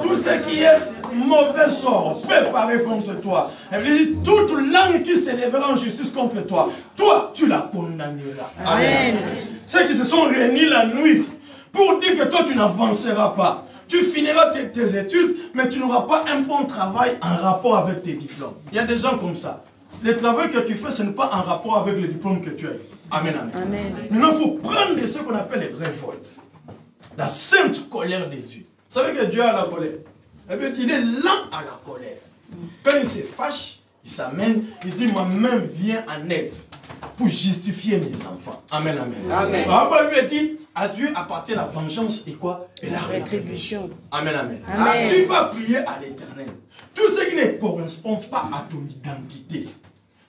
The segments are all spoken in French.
Tout ce qui est mauvais sort préparé contre toi. Elle dit, toute langue qui s'élèvera en justice contre toi, toi, tu la condamneras. Amen. Ceux qui se sont réunis la nuit pour dire que toi, tu n'avanceras pas. Tu finiras tes études, mais tu n'auras pas un bon travail en rapport avec tes diplômes. Il y a des gens comme ça. Le travail que tu fais, ce n'est pas en rapport avec le diplôme que tu as eu. Amen, amen. Amen. Maintenant, il faut prendre ce qu'on appelle les révoltes. La sainte colère de Dieu. Vous savez que Dieu a la colère. Il est lent à la colère. Quand il se fâche, il s'amène, il dit, ma main vient en aide pour justifier mes enfants. Amen, amen. Amen. Alors, lui a dit, à Dieu appartient la vengeance et quoi? Et la rétribution. Amen, amen. Amen. Tu vas prier à l'Éternel. Tout ce qui ne correspond pas à ton identité,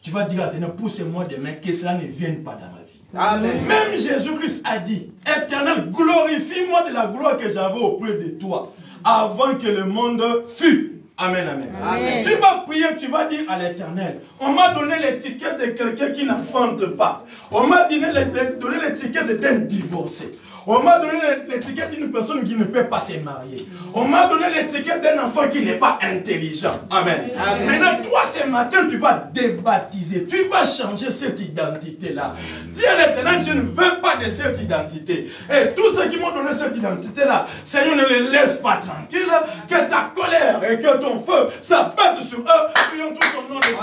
tu vas dire à l'Éternel, pousse-moi demain que cela ne vienne pas dans ma vie. Amen. Même Jésus-Christ a dit, Éternel, glorifie-moi de la gloire que j'avais auprès de toi, avant que le monde fût. Amen, amen, amen. Tu vas prier, tu vas dire à l'Éternel, on m'a donné l'étiquette de quelqu'un qui n'enfante pas. On m'a donné l'étiquette d'un divorcé. On m'a donné l'étiquette d'une personne qui ne peut pas se marier. On m'a donné l'étiquette d'un enfant qui n'est pas intelligent. Amen. Amen. Maintenant, toi, ce matin, tu vas débaptiser. Tu vas changer cette identité-là. Dis à l'Éternel, je ne veux pas de cette identité. Et tous ceux qui m'ont donné cette identité-là, Seigneur, ne les laisse pas tranquilles. Que ta colère et que ton feu s'abattent sur eux. Prions tous au nom de Jésus.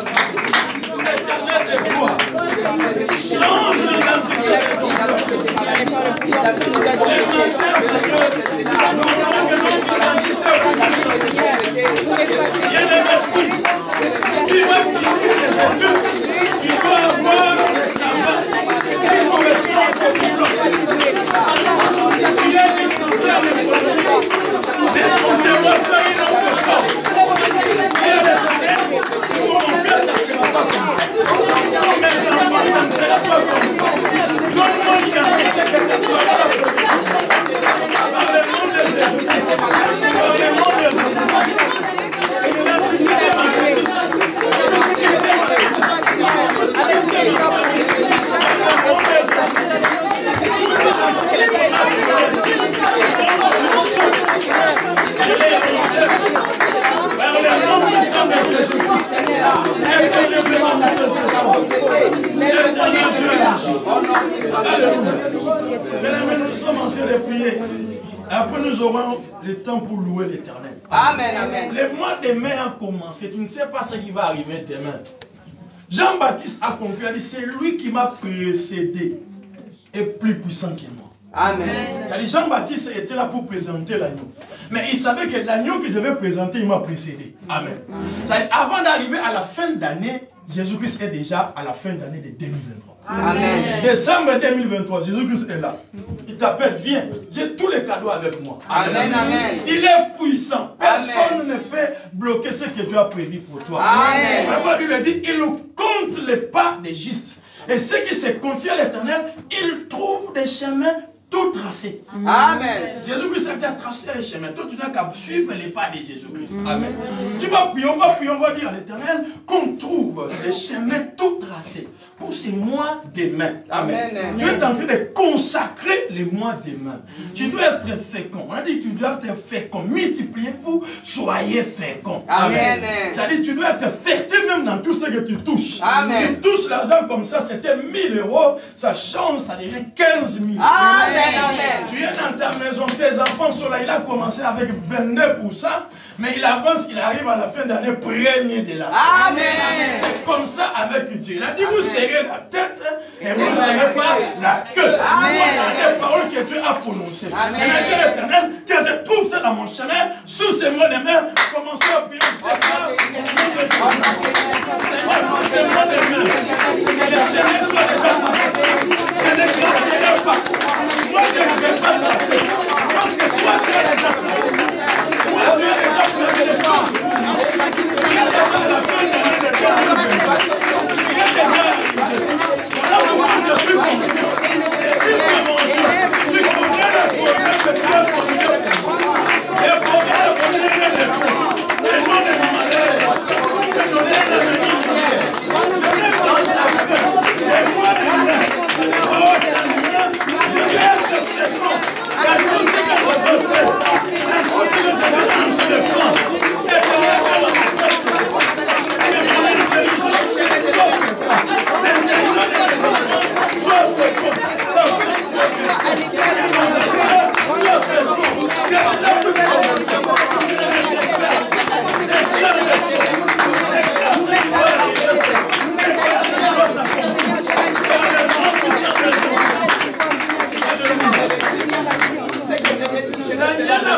L'Éternel est toi. Change l'identité. Nous sommes en train de prier. Après, nous aurons le temps pour louer l'Éternel. Amen, amen. Le mois de mai a commencé. Tu ne sais pas ce qui va arriver demain. Jean-Baptiste a conclu, il dit, c'est lui qui m'a précédé est plus puissant que moi. Amen. Jean-Baptiste était là pour présenter l'agneau. Mais il savait que l'agneau que je vais présenter, il m'a précédé. Amen. Avant d'arriver à la fin d'année, Jésus-Christ est déjà à la fin d'année de 2023. Amen. Décembre 2023, Jésus-Christ est là. Il t'appelle, viens. J'ai tous les cadeaux avec moi. Amen, amen. Il est puissant. Personne ne peut bloquer ce que Dieu a prévu pour toi. Amen. La Bible dit, il nous compte les pas des justes. Et ceux qui se confient à l'Éternel, ils trouvent des chemins tout tracés. Amen. Jésus-Christ a déjà tracé les chemins. Toi, tu n'as qu'à suivre les pas de Jésus-Christ. Amen. Tu vas prier, on va prier, on va dire à l'Éternel qu'on trouve les chemins tout tracés pour ces mois demain. Amen. Amen. Tu es en train de consacrer les mois demain. Tu dois être fécond. On a dit tu dois être fécond. Multipliez-vous, soyez fécond. Amen. C'est-à-dire tu dois être fertile même dans tout ce que tu touches. Amen. Tu touches l'argent comme ça, c'était 1000 €, ça change, ça devient 15 000. Amen. Amen. Tu es dans ta maison, tes enfants sont là, il a commencé avec 22%, mais il avance, il arrive à la fin d'année premier de la. Amen. C'est comme ça avec Dieu. Il a dit, vous serrez la tête et vous ne serrez pas la queue. Amen. C'est les paroles que Dieu a prononcées. Amen. Et l'Éternel, que je trouve ça dans mon chemin, sous ces mots de main, commencez à prier. Seigneur, poussez-moi les mains. Que les chemins soient déjà passés. Je ne classerai pas. Moi, je ne vais pas passer. Parce que toi, tu as déjà passé. Toi, tu as déjà placé les choses. Tu es déjà à la fin de l'année de 2024. Tu es déjà arrivé. Voilà pourquoi je suis confiant. Et dis-moi, mon Dieu, tu connais le projet que tu as formulé pour moi.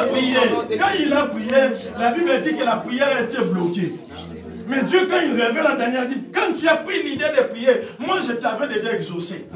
a prié, la Bible dit que la prière était bloquée. Mais Dieu, quand il révèle la dernière, dit, quand tu as pris l'idée de prier, moi je t'avais déjà exaucé.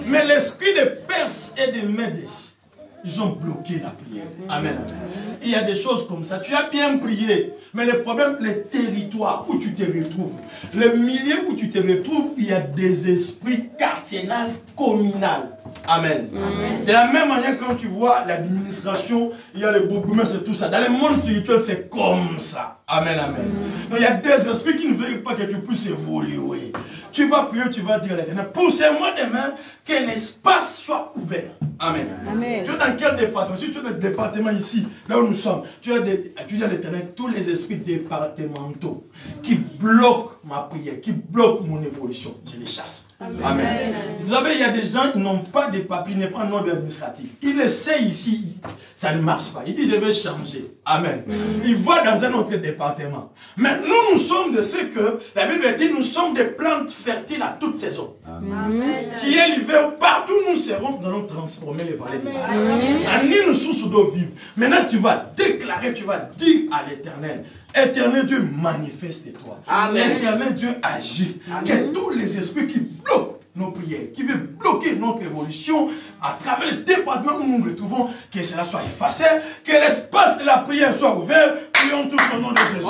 Mais l'esprit de Perse et de Médès, ils ont bloqué la prière. Amen, amen. Il y a des choses comme ça. Tu as bien prié, mais le problème, les territoires où tu te retrouves, le milieu où tu te retrouves, il y a des esprits quartiernels, communaux. Amen. Amen. De la même manière, quand tu vois l'administration, il y a le bourgmestre et tout ça. Dans le monde spirituel, c'est comme ça. Amen, amen. Donc, il y a des esprits qui ne veulent pas que tu puisses évoluer. Tu vas prier, tu vas dire à l'Éternel, poussez-moi demain qu'un espace soit ouvert. Amen. Amen. Tu es dans quel département? Si tu es dans le département ici, là où nous sommes, tu dis à l'Éternel, tous les esprits départementaux qui bloquent ma prière, qui bloquent mon évolution, je les chasse. Amen. Amen. Vous savez, il y a des gens qui n'ont pas de papiers, n'ont pas un ordre administratif. Ils essaient ici, ça ne marche pas. Ils disent, je vais changer. Amen. Ils voient dans un autre département. Mais nous sommes de ceux que, la Bible dit, nous sommes des plantes fertiles à toute saison. Amen. Qui est l'hiver, partout où nous serons, nous allons transformer les vallées de l'hiver. En une source d'eau vive. Maintenant, tu vas déclarer, tu vas dire à l'Éternel, Éternel Dieu, manifeste-toi. Éternel Dieu, agit. Que tous les esprits qui bloquent nos prières, qui veulent bloquer notre évolution à travers le département où nous nous retrouvons, que cela soit effacé, que l'espace de la prière soit ouvert. Prions tous au nom de Jésus. Ce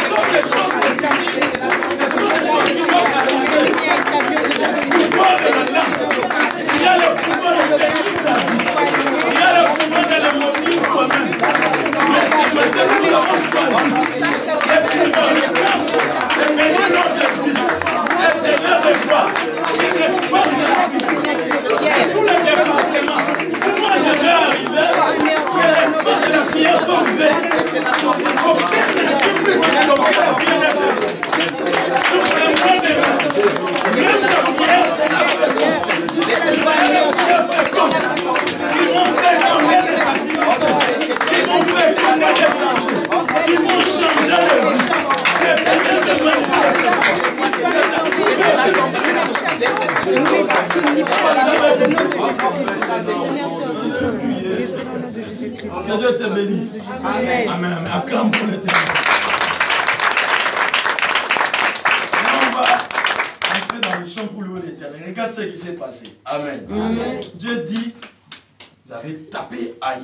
sont des choses qui doivent arriver. Il faut de la dame. Il y a le pouvoir de l'église. Il y a le pouvoir de la mobile toi-même. Mais c'est maintenant que nous avons choisi de pouvoir le camp, de venir notre vie, d'éternel de gloire, de l'espace de la vie, de tous les départements. Pour moi, je vais arriver, que l'espace de la prière soit ouvert. Aucun esprit puisse bloquer la prière des autres. Sur ces mois de main, même la prière, c'est la prière. Ils vont faire tomber les activités. Ils vont faire tomber les santé. Ils vont changer le vie. Que Dieu te bénisse. Amen. Amen. Amen. Acclame pour l'Éternel. On va entrer dans le champ pour louer l'Éternel. Regarde ce qui s'est passé. Amen. Amen. Dieu dit, vous avez tapé Haï.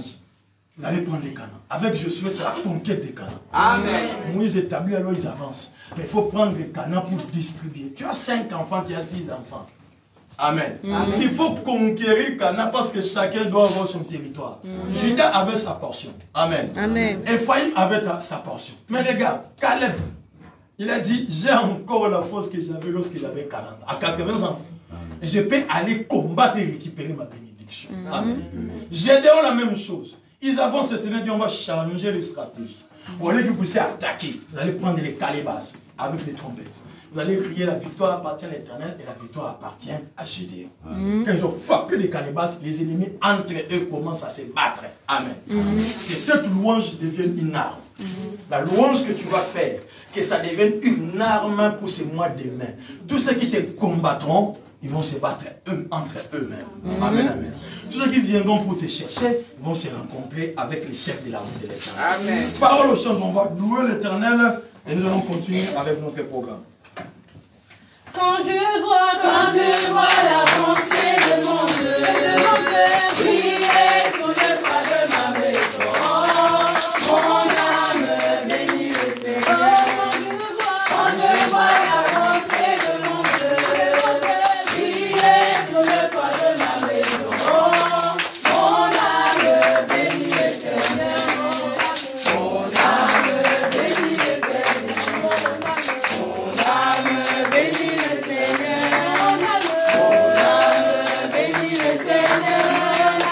Vous allez prendre les Canaan. Avec Josué, c'est la conquête des Canaan. Amen. Moïse établit, alors ils avancent. Mais il faut prendre les Canaan pour distribuer. Tu as 5 enfants, tu as 6 enfants. Amen. Amen. Il faut conquérir Canaan parce que chacun doit avoir son territoire. Judas avait sa portion. Amen. Amen. Ephraïm avait sa portion. Mais regarde, Caleb, il a dit, j'ai encore la force que j'avais lorsque j'avais 40 ans. À 80 ans, je peux aller combattre et récupérer ma bénédiction. Amen. Gédéon, la même chose. Ils avancent cette année, on va changer les stratégies. Au lieu que vous puissiez attaquer, vous allez prendre les calebasses avec les trompettes. Vous allez crier, la victoire appartient à l'Éternel et la victoire appartient à Gédéon. Quand ils ont frappé les calebasses, les ennemis entre eux commencent à se battre. Amen. Que cette louange devienne une arme. La louange que tu vas faire, que ça devienne une arme pour ce mois de mai. Tous ceux qui te combattront, ils vont se battre entre eux-mêmes. Amen, amen. Tous ceux qui viendront pour te chercher vont se rencontrer avec les chefs de la route de l'Éternel. Amen. Parole aux choses, on va louer l'Éternel et nous allons continuer avec notre programme. Quand je vois l'avancée de mon Dieu, prier sur le toit de ma maison, mon âme bénit le Seigneur. Quand je vois l'avancée de mon Dieu, prier sur le toit de ma maison, mon âme bénit le Seigneur. Mon âme bénit le Seigneur. Mon âme bénit le Seigneur. Mon âme bénit le Seigneur.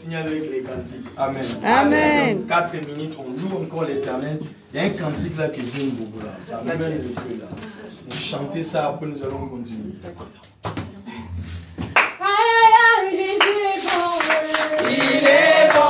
continuer avec les cantiques. Amen. Amen. Dans 4 minutes, on loue encore l'Éternel. Il y a un cantique là que j'aime beaucoup là. Ça m'amène le feu là. Vous chantez ça, après nous allons continuer. Aïe, aïe, aïe, Jésus est bon. Il est bon.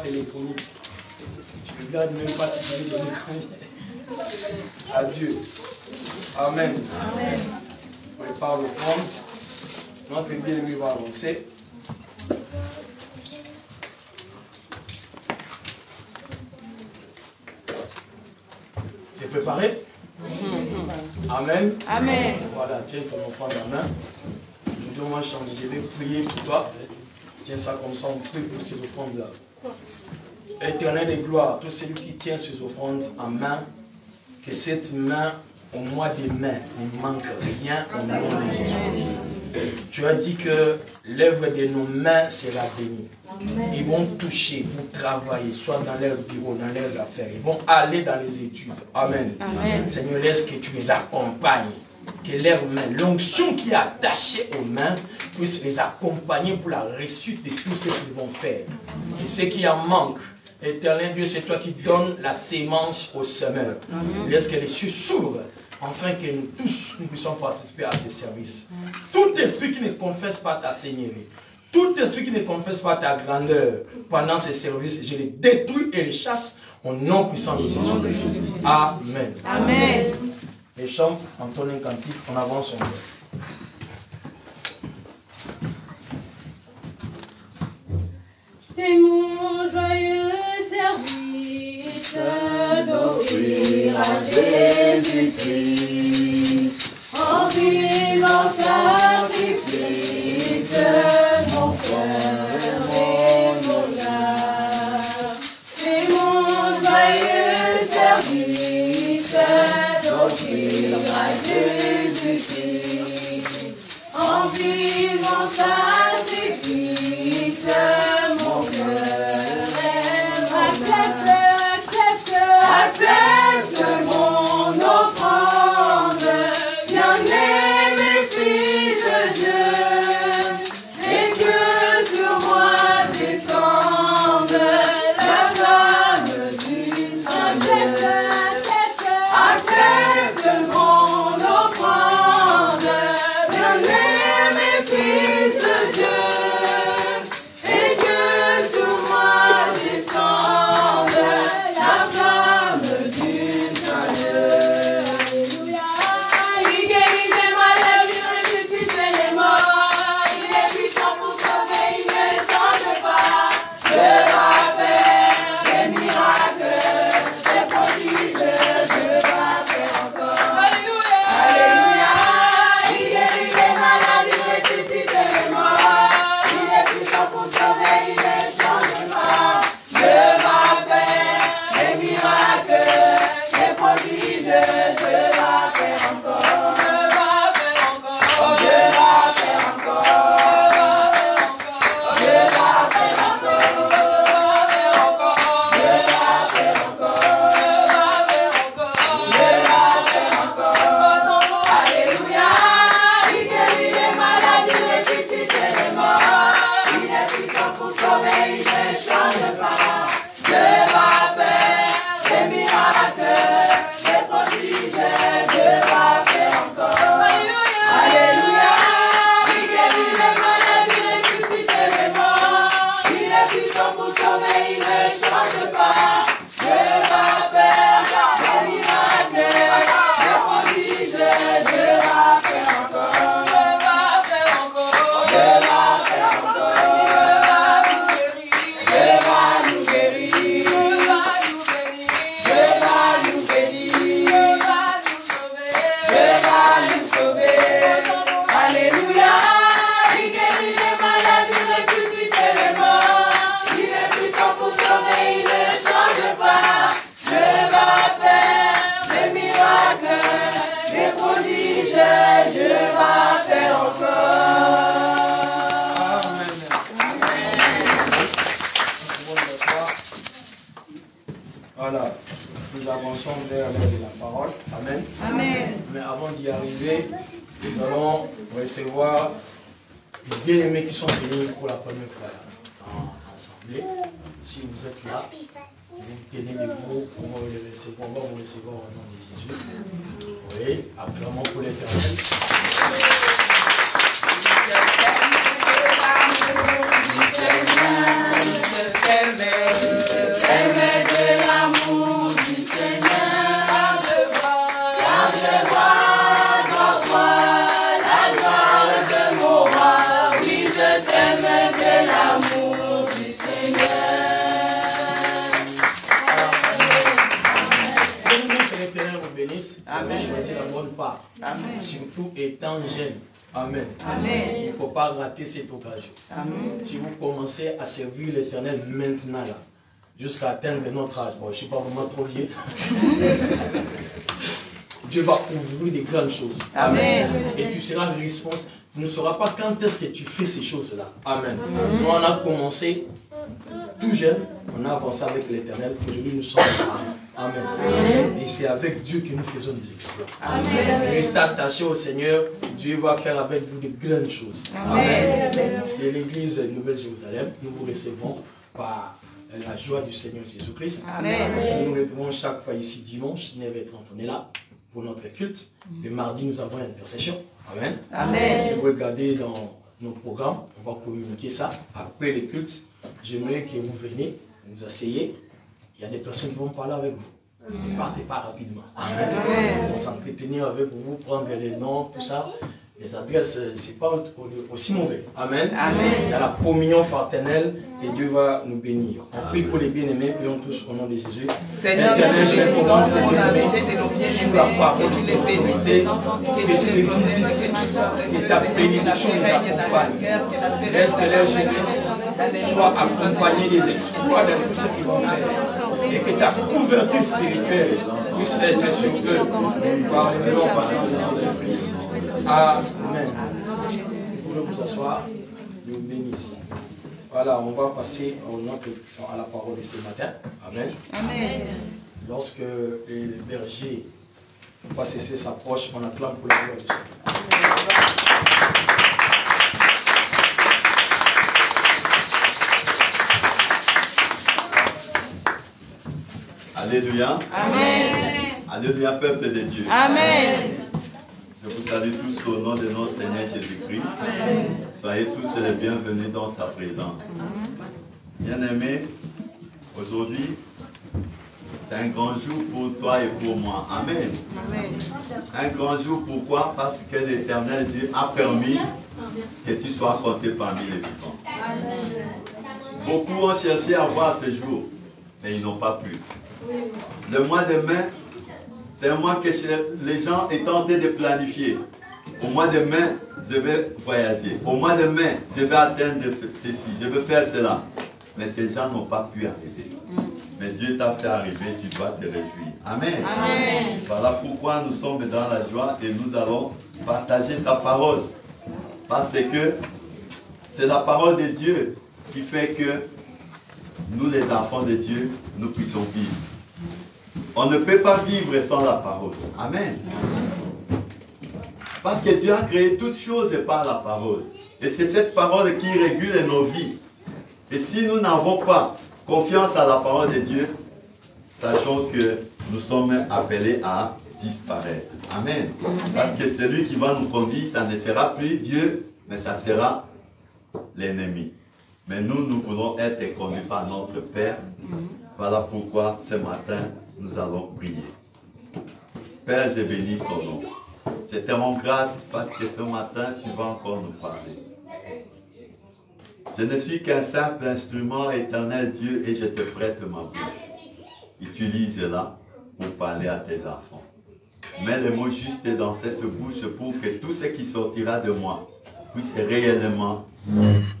Électronique. Tu regardes même pas si tu veux donner à Dieu. Amen. Amen. On prépare l'offrande. Notre bien-aimé va avancer. Tu es préparé? Amen. Amen. Voilà, tiens ton offrande en main. Je vais prier pour toi. Tiens ça comme ça, on prie pour ces offrandes-là. Éternel de gloire, tout celui qui tient ces offrandes en main, que cette main, au mois de mai, ne manque rien au nom de Jésus-Christ. Tu as dit que l'œuvre de nos mains sera bénie. Ils vont toucher pour travailler, soit dans leur bureau, dans leurs affaires. Ils vont aller dans les études. Amen. Amen. Seigneur, laisse que tu les accompagnes. Que leurs mains, l'onction qui est attachée aux mains, puisse les accompagner pour la réussite de tout ce qu'ils vont faire. Et ce qui en manque, Éternel Dieu, c'est toi qui donnes la sémence au semeur. Laisse que les cieux s'ouvrent, afin que nous tous nous puissions participer à ces services. Tout esprit qui ne confesse pas ta Seigneurie, tout esprit qui ne confesse pas ta grandeur pendant ces services, je les détruis et les chasse au nom puissant de Jésus-Christ. Amen. Amen. Et chante, en ton cantique, on avance en Dieu. C'est mon joyeux service d'offrir à Jésus-Christ en vivant sacrifice, mon cœur et mon âme. C'est mon joyeux service d'offrir à Jésus-Christ en vivant sacrifice. Accepte mon offrande, bien-aimé Fils de Dieu, et que sur moi descende la flamme du Saint-Dieu. Accepte mon avançons vers l'heure de la parole. Amen. Amen. Mais avant d'y arriver, nous allons recevoir les bien-aimés qui sont venus pour la première fois en assemblée. Si vous êtes là, vous tenez debout, on va vous recevoir au nom de Jésus. Oui, acclamons pour l'Éternel. De l'amour du Seigneur, je vois dans toi la gloire de mon roi. Oui, je t'aime de l'amour du Seigneur. Que l'Éternel vous bénisse. Amen. Choisir la bonne part. Amen. Surtout étant jeune. Amen. Amen. Il ne faut pas rater cette occasion. Amen. Si vous commencez à servir l'Éternel maintenant, là, jusqu'à atteindre notre âge, bon, je ne suis pas vraiment trop vieux, Dieu va ouvrir des grandes choses. Amen. Et tu seras responsable. Tu ne sauras pas quand est-ce que tu fais ces choses-là. Amen. Nous, on a commencé tout jeune, on a avancé avec l'Éternel. Aujourd'hui, nous sommes là. Amen. Et c'est avec Dieu que nous faisons des exploits. Amen. Restez attachés au Seigneur. Dieu va faire avec vous de grandes choses. Amen. C'est l'église Nouvelle-Jérusalem. Nous vous recevons par la joie du Seigneur Jésus-Christ. Nous nous retrouvons chaque fois ici dimanche, 9h30. On est là pour notre culte. Le mardi, nous avons une intercession. Amen. Amen. Si vous regardez dans nos programmes, on va communiquer ça après le culte. J'aimerais que vous veniez, vous asseyez. Il y a des personnes qui vont parler avec vous. Ne partez pas rapidement. Amen. On va s'entretenir avec vous, prendre les noms, tout ça. Les adresses, ce n'est pas aussi mauvais. Amen. Amen. Il y a la communion fraternelle et Dieu va nous bénir. On prie pour les bien-aimés, prions tous au nom de Jésus. Seigneur, Éternel, je vais commencer sur la parole. Que tu les bénisses, que tu les visites, et ta bénédiction les accompagne. Laisse que leur jeunesse soit accompagnée des exploits de tout ce qu'ils vont faire. Et que ta couverture spirituelle puisse être sur eux par le nom passant de Jésus-Christ. Amen. Vous pouvez vous asseoir. Dieu vous bénisse. Voilà, on va passer à la parole de ce matin. Amen. Amen. Lorsque les bergers pas cesser s'approchent, on acclame pour la gloire du Seigneur. Alléluia. Amen. Alléluia, peuple de Dieu. Amen. Je vous salue tous au nom de notre Seigneur Jésus-Christ. Soyez tous les bienvenus dans sa présence. Bien-aimés, aujourd'hui, c'est un grand jour pour toi et pour moi. Amen. Un grand jour, pourquoi? Parce que l'Éternel Dieu a permis que tu sois compté parmi les vivants. Beaucoup ont cherché à voir ce jour, mais ils n'ont pas pu. Le mois de mai, c'est un mois que les gens étaient en train de planifier. Au mois de mai, je vais voyager. Au mois de mai, je vais atteindre ceci, je vais faire cela. Mais ces gens n'ont pas pu arriver. Mais Dieu t'a fait arriver, tu dois te réjouir. Amen. Amen. Voilà pourquoi nous sommes dans la joie et nous allons partager sa parole. Parce que c'est la parole de Dieu qui fait que nous, les enfants de Dieu, nous puissions vivre. On ne peut pas vivre sans la parole. Amen. Parce que Dieu a créé toutes choses par la parole. Et c'est cette parole qui régule nos vies. Et si nous n'avons pas confiance à la parole de Dieu, sachons que nous sommes appelés à disparaître. Amen. Parce que celui qui va nous conduire, ça ne sera plus Dieu, mais ça sera l'ennemi. Mais nous voulons être conduits par notre Père. Voilà pourquoi ce matin, nous allons prier. Père, je bénis ton nom. Je te rends grâce parce que ce matin, tu vas encore nous parler. Je ne suis qu'un simple instrument, éternel Dieu, et je te prête ma bouche. Utilise-la pour parler à tes enfants. Mets les mots justes dans cette bouche pour que tout ce qui sortira de moi puisse réellement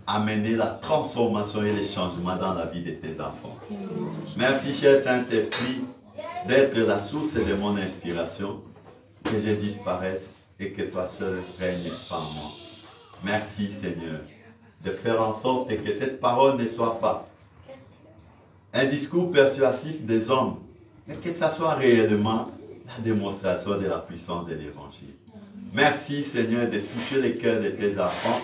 amener la transformation et les changements dans la vie de tes enfants. Merci, cher Saint-Esprit, d'être la source de mon inspiration, que je disparaisse et que toi seul règnes par moi. Merci, Seigneur, de faire en sorte que cette parole ne soit pas un discours persuasif des hommes, mais que ça soit réellement la démonstration de la puissance de l'évangile. Merci Seigneur de toucher les cœurs de tes enfants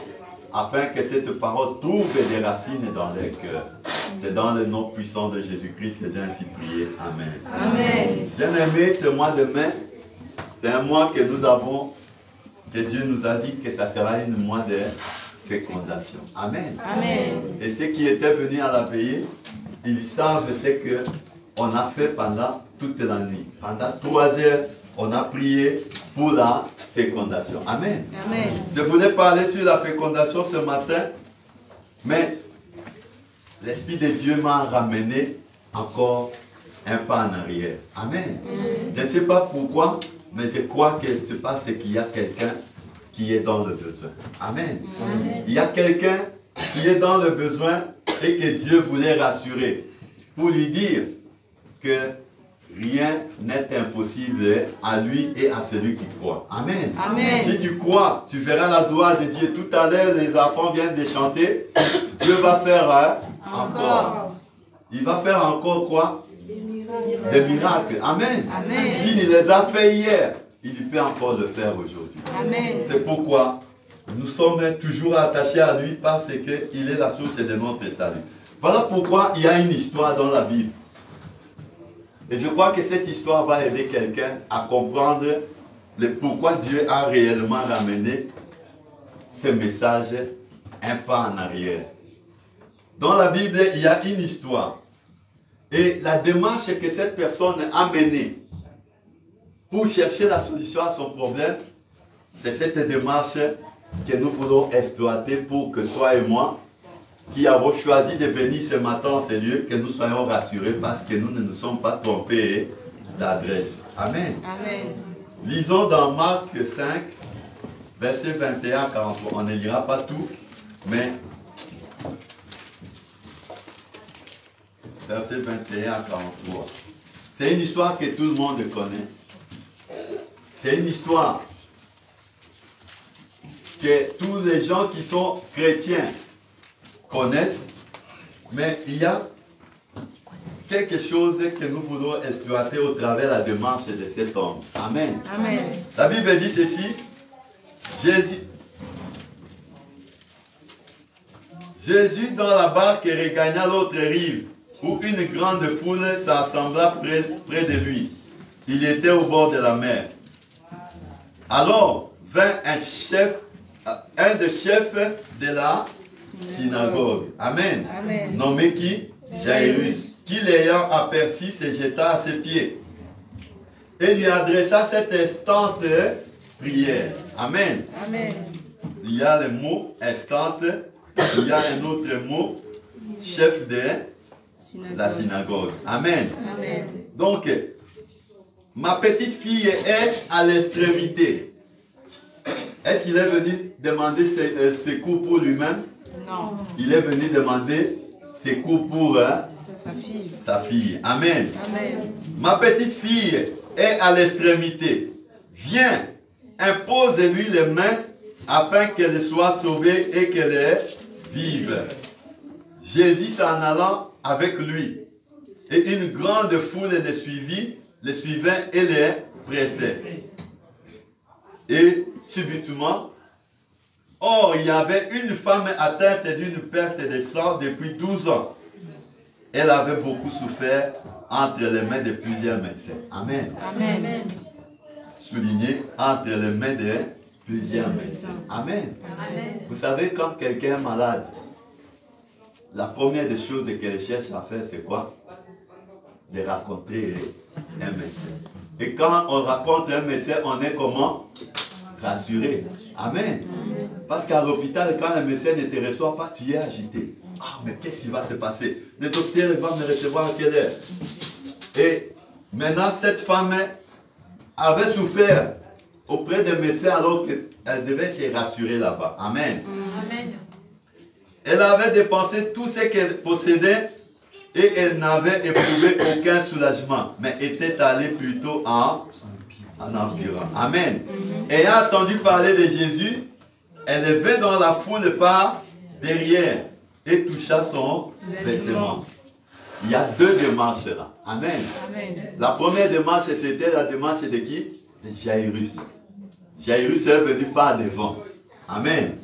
afin que cette parole trouve des racines dans leur cœur. C'est dans le nom puissant de Jésus-Christ que j'ai ainsi prié. Amen. Amen. Bien-aimés, ce mois de mai, c'est un mois que nous avons, que Dieu nous a dit que ça sera un mois de fécondation. Amen. Amen. Et ceux qui étaient venus à la veillée, ils savent ce qu'on a fait pendant toute la nuit. Pendant 3 heures, on a prié pour la fécondation. Amen. Amen. Je voulais parler sur la fécondation ce matin, mais l'Esprit de Dieu m'a ramené encore un pas en arrière. Amen. Je ne sais pas pourquoi, mais je crois que c'est parce qu'il y a quelqu'un qui est dans le besoin. Amen. Amen. Il y a quelqu'un qui est dans le besoin et que Dieu voulait rassurer pour lui dire que rien n'est impossible à lui et à celui qui croit. Amen. Amen. Si tu crois, tu verras la gloire de Dieu. Tout à l'heure, les enfants viennent de chanter. Dieu va faire encore. Il va faire encore quoi? Des miracles. Amen. Amen. S'il les a fait hier, il peut encore le faire aujourd'hui. Amen. C'est pourquoi nous sommes toujours attachés à lui parce qu'il est la source de notre salut. Voilà pourquoi il y a une histoire dans la Bible. Et je crois que cette histoire va aider quelqu'un à comprendre le pourquoi Dieu a réellement ramené ce message un pas en arrière. Dans la Bible, il y a une histoire. Et la démarche que cette personne a menée pour chercher la solution à son problème, c'est cette démarche que nous voulons exploiter pour que toi et moi, qui avons choisi de venir ce matin en ce lieu, que nous soyons rassurés parce que nous ne nous sommes pas trompés d'adresse. Amen. Amen. Lisons dans Marc 5, verset 21 à 43. On ne lira pas tout, mais verset 21 à 43. C'est une histoire que tout le monde connaît. C'est une histoire que tous les gens qui sont chrétiens connaissent, mais il y a quelque chose que nous voulons exploiter au travers de la démarche de cet homme. Amen. Amen. La Bible dit ceci, Jésus dans la barque regagna l'autre rive, où une grande foule s'assembla près de lui. Il était au bord de la mer. Alors vint un des chefs de la synagogue. Amen. Amen. Nommé qui? Jairus, qui l'ayant aperçu se jeta à ses pieds et lui adressa cette instante prière. Amen. Amen. Il y a le mot instante, il y a un autre mot, chef de la synagogue. Amen. Amen. Donc, ma petite fille est à l'extrémité. Est-ce qu'il est venu demander secours pour lui-même? Non. Il est venu demander secours pour Sa fille. sa fille. Amen. Amen. Ma petite fille est à l'extrémité. Viens, impose-lui les mains afin qu'elle soit sauvée et qu'elle vive. Jésus s'en allant avec lui. Et une grande foule le suivait et les pressait. Et subitement, or il y avait une femme atteinte d'une perte de sang depuis 12 ans. Elle avait beaucoup souffert entre les mains de plusieurs médecins. Amen. Amen. Souligné, entre les mains de plusieurs médecins. Amen. Amen. Vous savez, quand quelqu'un est malade, la première des choses qu'elle cherche à faire, c'est quoi? De rencontrer un médecin. Et quand on rencontre un médecin, on est comment? Rassuré. Amen. Parce qu'à l'hôpital, quand le médecin ne te reçoit pas, tu es agité. Ah, mais qu'est-ce qui va se passer? Le docteur va me recevoir à quelle heure? Et maintenant, cette femme avait souffert auprès des médecins alors qu'elle devait être rassurée là-bas. Amen. Amen. Elle avait dépensé tout ce qu'elle possédait et elle n'avait éprouvé aucun soulagement, mais était allée plutôt en empirant. Amen. Ayant entendu parler de Jésus, elle vint dans la foule par derrière et toucha son vêtement. il y a deux démarches là. Amen. Amen. La première démarche, c'était la démarche de qui? De Jairus. Jairus est venu par devant. Amen.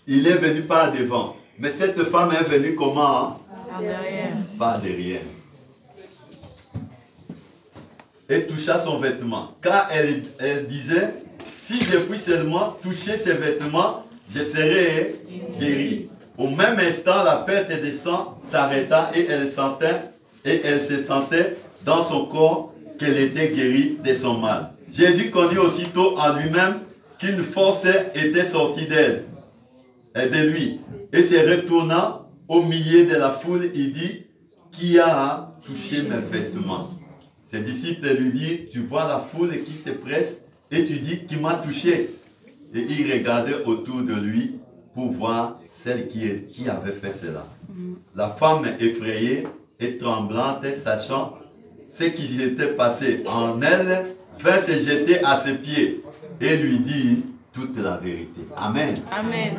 Il est venu par devant. Mais cette femme est venue comment? Par derrière. Par derrière. Et toucha son vêtement. Car elle disait, si je puis seulement toucher ses vêtements, je serai guéri. Au même instant, la perte de sang s'arrêta et elle se sentait dans son corps qu'elle était guérie de son mal. Jésus connut aussitôt en lui-même qu'une force était sortie d'elle et de lui. Et se retournant au milieu de la foule, il dit, qui a touché mes vêtements? Ses disciples lui disent, tu vois la foule qui se presse et tu dis, qui m'a touché? Et il regardait autour de lui pour voir celle qui avait fait cela. La femme effrayée et tremblante, sachant ce qui s'était passé en elle, vint se jeter à ses pieds et lui dit toute la vérité. Amen. Amen.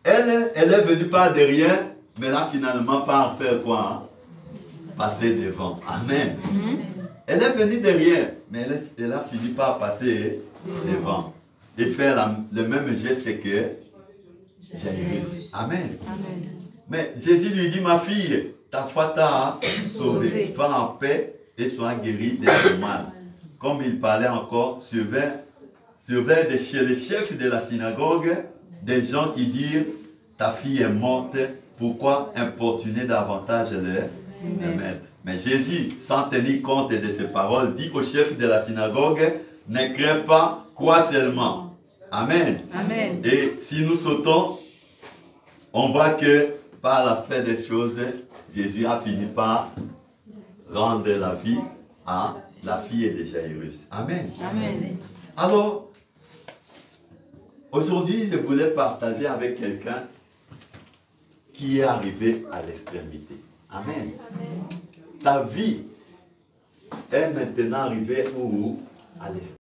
Elle est venue par derrière, mais là finalement par faire quoi? Passer devant. Amen. Elle est venue derrière, mais elle a fini par passer devant et faire le même geste que Jairus. Amen. Amen. Mais Jésus lui dit, ma fille, ta foi t'a sauvée. Va en paix et sois guérie de ton mal. Comme il parlait encore, survint de chez les chefs de la synagogue des gens qui dirent, ta fille est morte, pourquoi importuner davantage les maîtres? Mais Jésus, sans tenir compte de ces paroles, dit au chef de la synagogue, ne crains pas, crois seulement. Amen. Amen. Et si nous sautons, on voit que par la fin des choses, Jésus a fini par rendre la vie à la fille de Jairus. Amen. Amen. Alors, aujourd'hui, je voulais partager avec quelqu'un qui est arrivé à l'extrémité. Amen. Ta vie est maintenant arrivée où? À l'extrémité.